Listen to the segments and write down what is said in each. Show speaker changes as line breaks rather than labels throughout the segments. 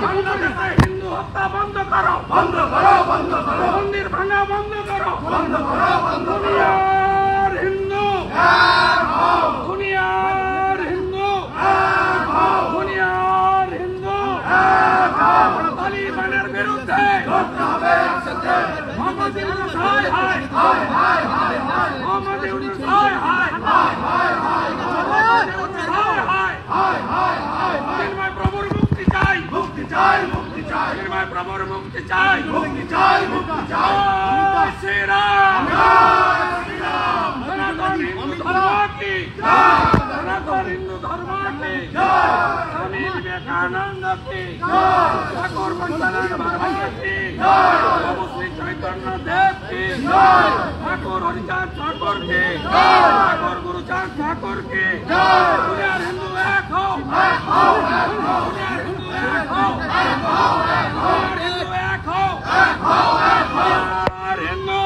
বাংলাদেশে হিন্দু হত্যা বন্ধ করো, মন্দির ভাঙা বন্ধ করো, দুনিয়ার হিন্দু, দুনিয়ার হিন্দু, দুনিয়ার হিন্দু, তালিবানের বিরুদ্ধে মোহাম্মদ ইউনূস হায় হায়, মোহাম্মদ ইউনূস হায় হায়, নির্ময় প্রভুর মুক্তি চাই, নির্ময় প্রভুর মুক্তি চাই, জয় শ্রীরাম, সনাতন হিন্দু ধর্ম কি, সনাতন হিন্দু ধর্ম কি, স্বামী বিবেকানন্দ কি, ঠাকুর বন্দনাথ ভারতী কি, প্রভু শ্রী চৈতন্য দেব কি, ঠাকুর হরিচাঁদ ঠাকুর কি, ঠাকুর গুরুচাঁদ ঠাকুর কি, দুনিয়ার হিন্দু এক হও, দুনিয়ার হিন্দু এক হও, দুনিয়ার হিন্দু এক হও, দুনিয়ার হিন্দু,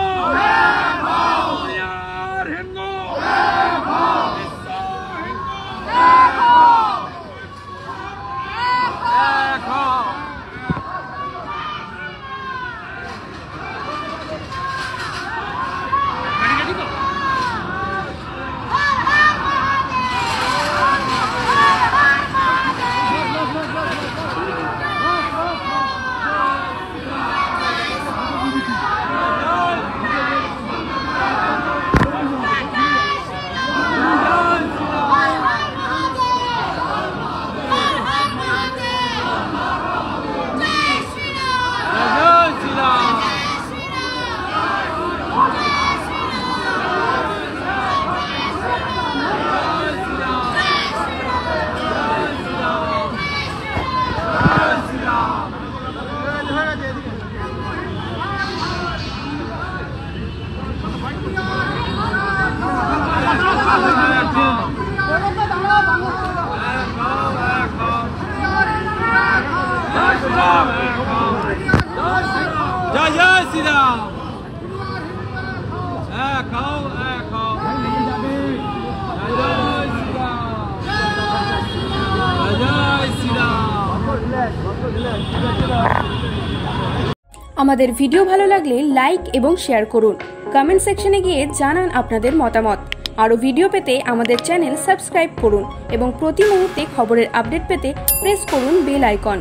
দুনিয়ার হিন্দু, বিশ্ব হিন্দু এক হও, এক হও। জয় জয় শ্রীরাম, এক হও, এক হও, জয় জয় শ্রীরাম, জয় জয় শ্রীরাম।
আমাদের ভিডিও ভালো লাগলে লাইক এবং শেয়ার করুন। কমেন্ট সেকশনে গিয়ে জানান আপনাদের মতামত। আরও ভিডিও পেতে আমাদের চ্যানেল সাবস্ক্রাইব করুন এবং প্রতি মুহূর্তে খবরের আপডেট পেতে প্রেস করুন বেল আইকন।